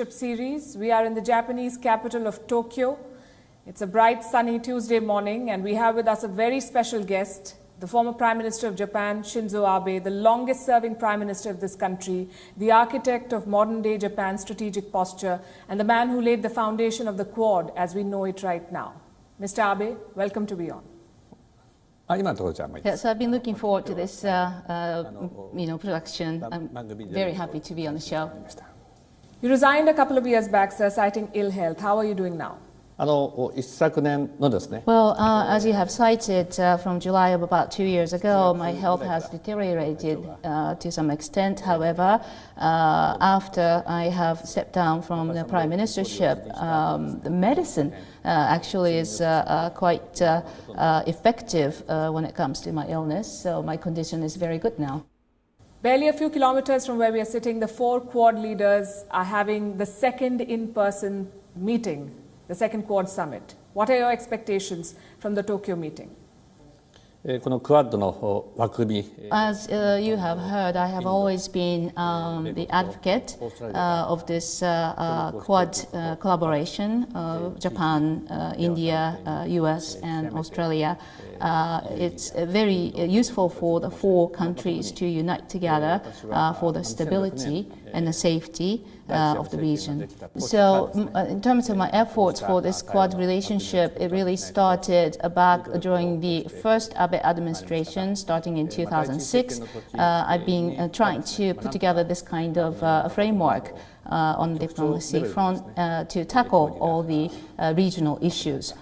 Series. We are in the Japanese capital of Tokyo. It's a bright, sunny Tuesday morning, and we have with us a very special guest, the former Prime Minister of Japan, Shinzo Abe, the longest-serving Prime Minister of this country, the architect of modern-day Japan's strategic posture, and the man who laid the foundation of the Quad as we know it right now. Mr. Abe, welcome to Beyond. Yes, I've been looking forward to this production. I'm very happy to be on the show. You resigned a couple of years back, sir, citing ill health. How are you doing now? Well, as you have cited, from July of about 2 years ago, my health has deteriorated to some extent. However, after I have stepped down from the Prime Ministership, the medicine actually is quite effective when it comes to my illness, so my condition is very good now. Barely a few kilometers from where we are sitting, the four Quad leaders are having the second in-person meeting, the second Quad summit. What are your expectations from the Tokyo meeting? As you have heard, I have always been the advocate of this Quad collaboration of Japan, India, US and Australia. It's very useful for the four countries to unite together for the stability and the safety of the region. So in terms of my efforts for this Quad relationship, it really started back during the first Abe administration, starting in 2006. I've been trying to put together this kind of framework on the diplomacy front to tackle all the regional issues.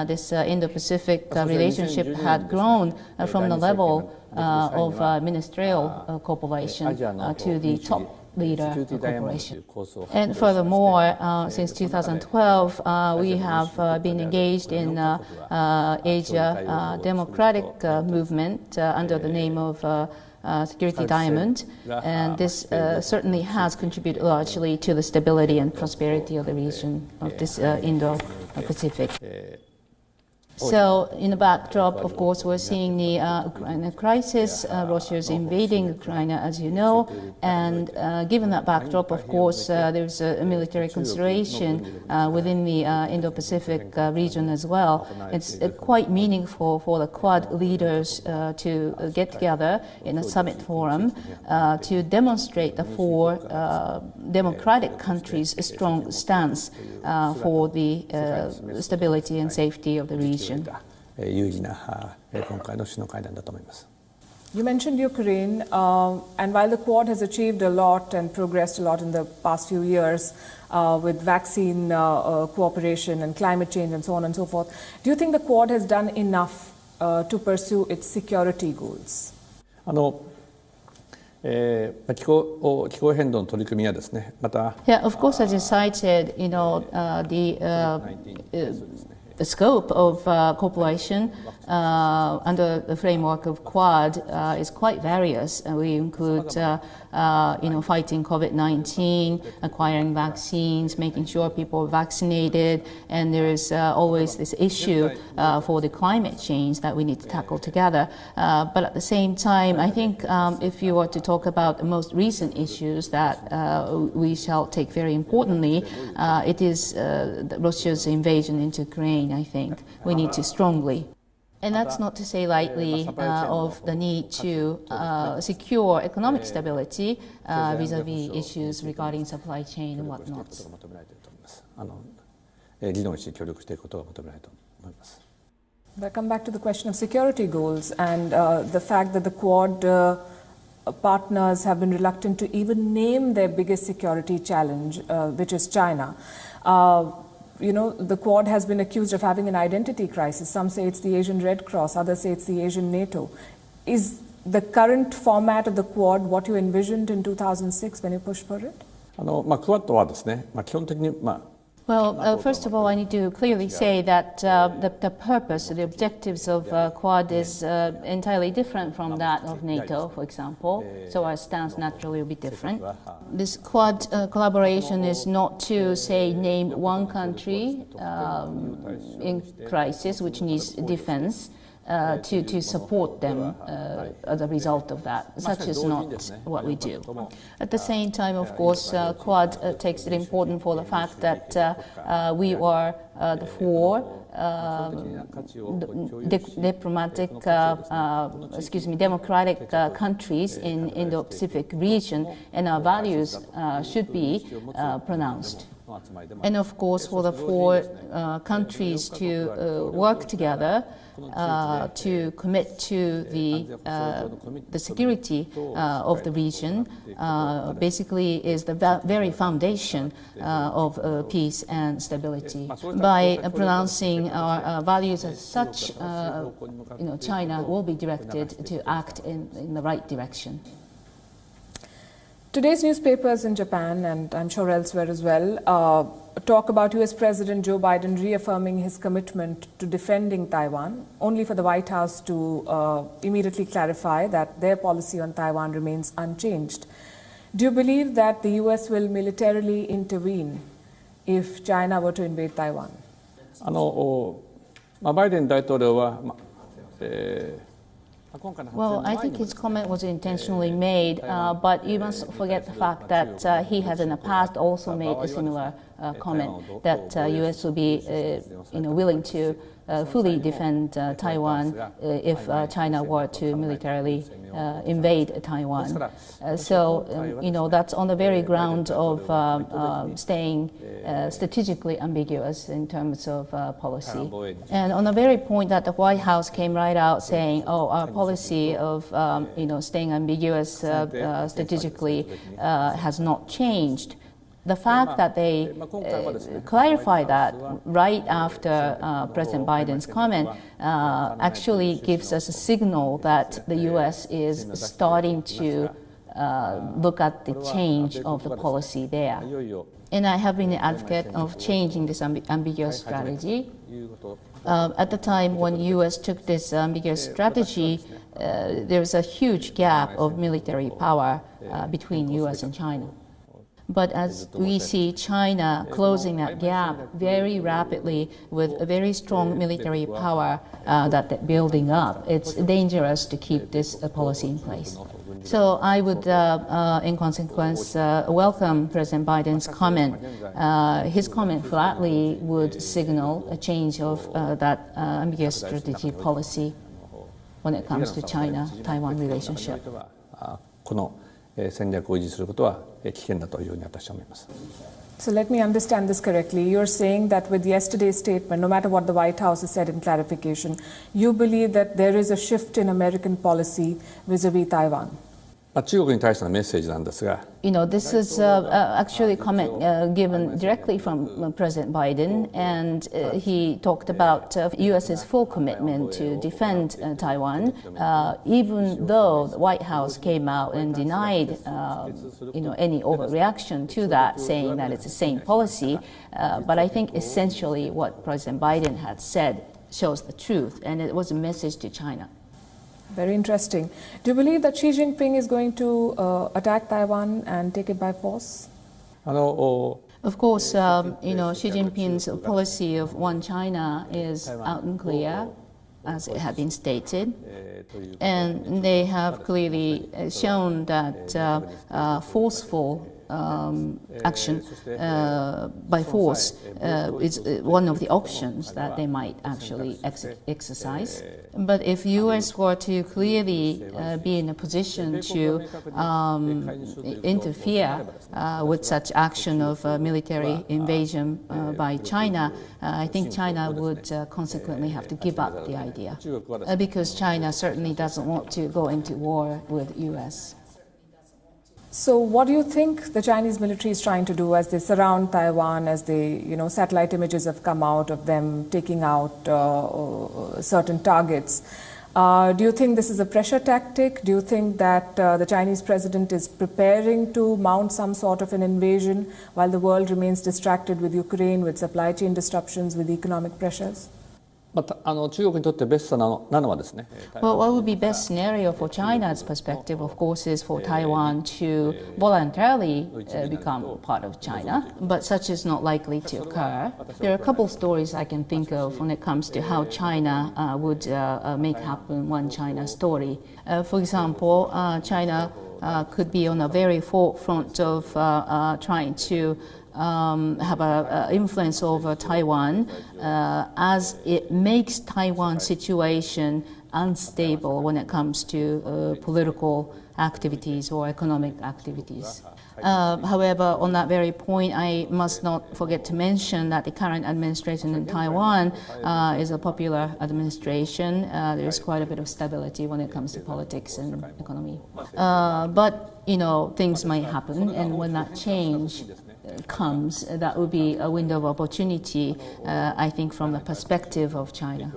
This Indo-Pacific relationship had grown from the level of ministerial cooperation to the top leader cooperation. And furthermore, since 2012, we have been engaged in Asia Democratic Movement under the name of Security Diamond, and this certainly has contributed largely to the stability and prosperity of the region of this Indo-Pacific. So, in the backdrop, of course, we're seeing the Ukraine crisis. Russia is invading Ukraine, as you know, and given that backdrop, of course, there's a military consideration within the Indo-Pacific region as well. It's quite meaningful for the Quad leaders to get together in a summit forum to demonstrate the four democratic countries' strong stance for the stability and safety of the region. You mentioned Ukraine, and while the Quad has achieved a lot and progressed a lot in the past few years with vaccine cooperation and climate change and so on and so forth, do you think the Quad has done enough to pursue its security goals? Yeah, of course, as you cited, the scope of cooperation under the framework of Quad is quite various. We include, fighting COVID-19, acquiring vaccines, making sure people are vaccinated, and there is always this issue for the climate change that we need to tackle together. But at the same time, I think if you were to talk about the most recent issues that we shall take very importantly, it is Russia's invasion into Ukraine. I think we need to strongly. And that's not to say lightly of the need to secure economic stability vis-a-vis issues regarding supply chain and whatnot. I come back to the question of security goals and the fact that the Quad partners have been reluctant to even name their biggest security challenge, which is China. The Quad has been accused of having an identity crisis. Some say it's the Asian Red Cross, others say it's the Asian NATO. Is the current format of the Quad what you envisioned in 2006 when you pushed for it? Well, first of all, I need to clearly say that the purpose, the objectives of Quad is entirely different from that of NATO, for example, so our stance naturally will be different. This Quad collaboration is not to, say, name one country in crisis which needs defense. to support them as a result of that. Such is not what we do. At the same time, of course, Quad takes it important for the fact that we are the four democratic countries in Indo-Pacific region, and our values should be pronounced. And of course, for the four countries to work together to commit to the security of the region basically is the very foundation of peace and stability. By pronouncing our values as such, China will be directed to act in the right direction. Today's newspapers in Japan, and I'm sure elsewhere as well, talk about US President Joe Biden reaffirming his commitment to defending Taiwan, only for the White House to immediately clarify that their policy on Taiwan remains unchanged. Do you believe that the US will militarily intervene if China were to invade Taiwan? バイデン大統領は Well, I think his comment was intentionally made, but you must forget the fact that he has in the past also made a similar comment that U.S. will be willing to fully defend Taiwan if China were to militarily invade Taiwan. That's on the very ground of staying strategically ambiguous in terms of policy. And on the very point that the White House came right out saying, our policy of staying ambiguous strategically has not changed. The fact that they clarify that right after President Biden's comment actually gives us a signal that the U.S. is starting to look at the change of the policy there. And I have been an advocate of changing this ambiguous strategy. At the time when U.S. took this ambiguous strategy, there was a huge gap of military power between U.S. and China. But as we see China closing that gap very rapidly with a very strong military power that they're building up, it's dangerous to keep this policy in place. So I would, in consequence, welcome President Biden's comment. His comment flatly would signal a change of that ambiguous strategic policy when it comes to China-Taiwan relationship. この戦略を維持することは危険だというふうに私は思います。 So let me understand this correctly. You're saying that with yesterday's statement, no matter what the White House has said in clarification, you believe that there is a shift in American policy vis-a-vis Taiwan? 中国に対してのメッセージなんですが、this is actually a comment given directly from President Biden, and he talked about U.S.'s full commitment to defend Taiwan, even though the White House came out and denied any overreaction to that, saying that it's the same policy. But I think essentially what President Biden had said shows the truth, and it was a message to China. Very interesting. Do you believe that Xi Jinping is going to attack Taiwan and take it by force? Of course, Xi Jinping's policy of one China is out and clear, as it had been stated. And they have clearly shown that forceful action by force is one of the options that they might actually exercise. But if U.S. were to clearly be in a position to interfere with such action of military invasion by China, I think China would consequently have to give up the idea, because China certainly doesn't want to go into war with U.S. So what do you think the Chinese military is trying to do as they surround Taiwan, as they, satellite images have come out of them taking out certain targets? Do you think this is a pressure tactic? Do you think that the Chinese president is preparing to mount some sort of an invasion while the world remains distracted with Ukraine, with supply chain disruptions, with economic pressures? また中国にとってベストなのはですね。Well, what would be best scenario for China's perspective, of course, is for Taiwan to voluntarily become part of China, but such is not likely to occur. There are a couple of stories I can think of when it comes to how China would make happen one China story. For example, China could be on a very forefront of trying to have an influence over Taiwan as it makes Taiwan's situation unstable when it comes to political activities or economic activities. However, on that very point, I must not forget to mention that the current administration in Taiwan is a popular administration. There is quite a bit of stability when it comes to politics and economy. But, things might happen, and when that change comes, that would be a window of opportunity, I think, from the perspective of China.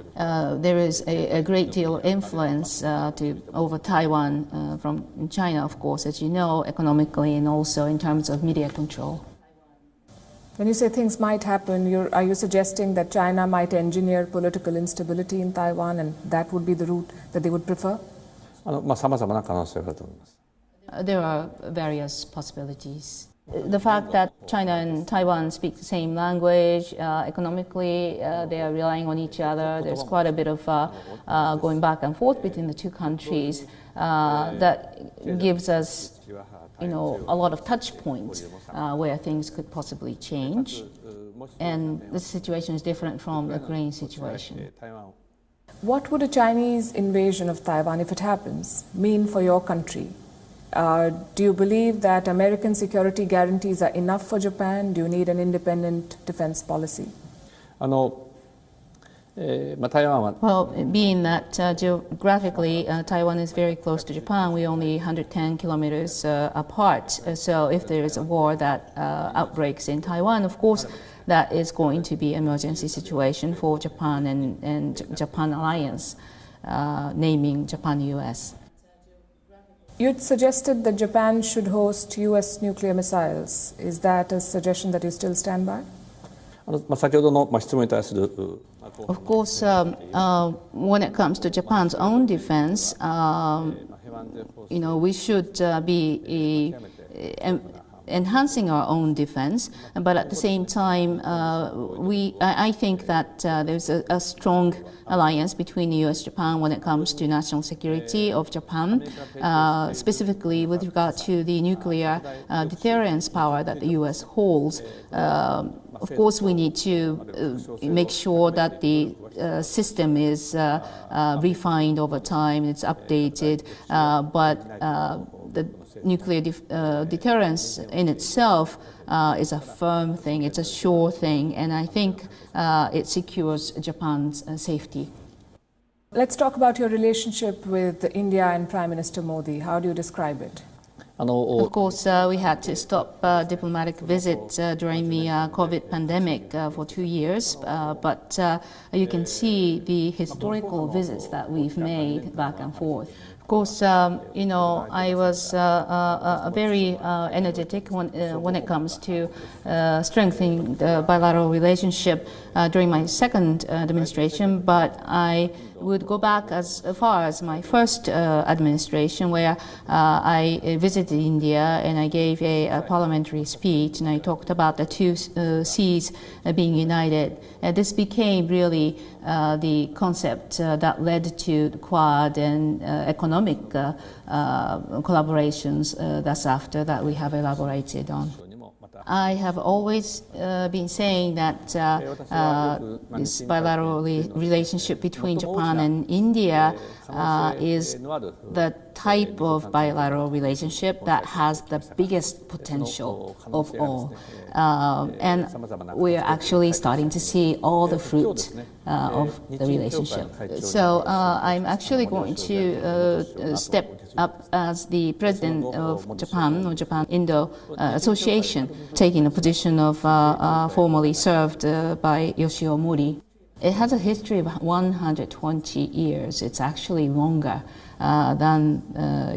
There is a great deal of influence over Taiwan from China, of course, as you know, economically and also in terms of media control. When you say things might happen, are you suggesting that China might engineer political instability in Taiwan and that would be the route that they would prefer? 様々な可能性があると思います。There are various possibilities. The fact that China and Taiwan speak the same language, economically they are relying on each other. There's quite a bit of going back and forth between the two countries that gives us, a lot of touch points where things could possibly change. And the situation is different from the Ukraine situation. What would a Chinese invasion of Taiwan, if it happens, mean for your country? Do you believe that American security guarantees are enough for Japan? Do you need an independent defense policy? Well, being that geographically Taiwan is very close to Japan, we're only 110 kilometers apart. So if there is a war that outbreaks in Taiwan, of course, that is going to be an emergency situation for Japan and Japan alliance, naming Japan-US. You suggested that Japan should host U.S. nuclear missiles. Is that a suggestion that you still stand by? 先ほどの質問に対する Of course, when it comes to Japan's own defense, we should be enhancing our own defense, but at the same time, I think that there's a strong alliance between the U.S. and Japan when it comes to national security of Japan, specifically with regard to the nuclear deterrence power that the U.S. holds. Of course, we need to make sure that the system is refined over time, it's updated, but the nuclear deterrence in itself is a firm thing, it's a sure thing, and I think it secures Japan's safety. Let's talk about your relationship with India and Prime Minister Modi. How do you describe it? Of course, we had to stop diplomatic visits during the COVID pandemic for 2 years, but you can see the historical visits that we've made back and forth. Of course, I was very energetic when it comes to strengthening the bilateral relationship during my second administration, but I would go back as far as my first administration, where I visited India and I gave a parliamentary speech and I talked about the two seas being united. This became really the concept that led to the Quad and economic collaborations thus after that we have elaborated on. I have always been saying that this bilateral relationship between Japan and India is the type of bilateral relationship that has the biggest potential of all. And we're actually starting to see all the fruit of the relationship. So I'm actually going to step up as the president of Japan, or Japan-Indo Association, taking the position of formerly served by Yoshio Mori. It has a history of 120 years. It's actually longer than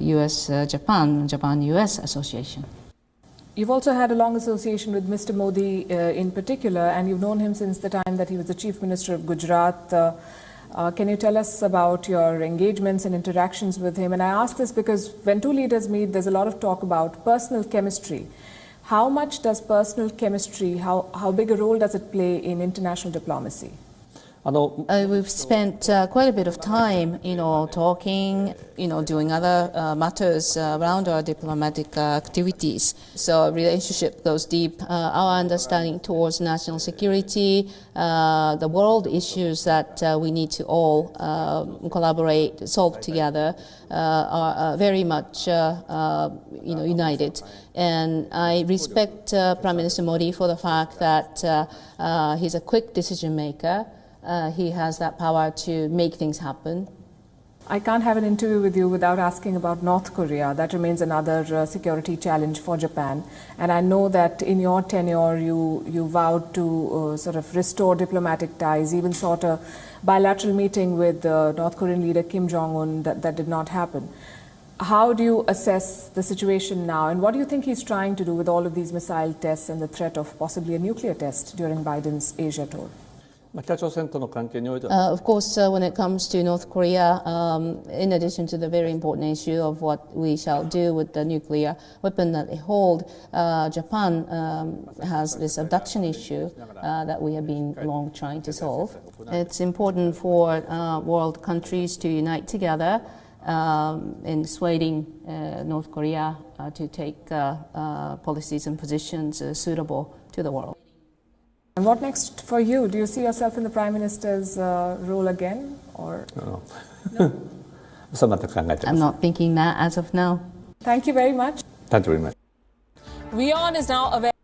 US-Japan, Japan-US Association. You've also had a long association with Mr. Modi in particular, and you've known him since the time that he was the Chief Minister of Gujarat. Can you tell us about your engagements and interactions with him? And I ask this because when two leaders meet, there's a lot of talk about personal chemistry. How much does personal chemistry, how big a role does it play in international diplomacy? We've spent quite a bit of time, talking, doing other matters around our diplomatic activities. So relationship goes deep. Our understanding towards national security, the world issues that we need to all collaborate, solve together, are very much, united. And I respect Prime Minister Modi for the fact that he's a quick decision maker. He has that power to make things happen. I can't have an interview with you without asking about North Korea. That remains another security challenge for Japan. And I know that in your tenure, you vowed to sort of restore diplomatic ties, even sought a bilateral meeting with North Korean leader Kim Jong-un. That did not happen. How do you assess the situation now? And what do you think he's trying to do with all of these missile tests and the threat of possibly a nuclear test during Biden's Asia tour? Of course, when it comes to North Korea, in addition to the very important issue of what we shall do with the nuclear weapon that they hold, Japan has this abduction issue that we have been long trying to solve. It's important for world countries to unite together in dissuading North Korea to take policies and positions suitable to the world. And what next for you? Do you see yourself in the Prime Minister's role again? Or No. I'm not thinking that as of now. Thank you very much. Thank you very much. WION is now available.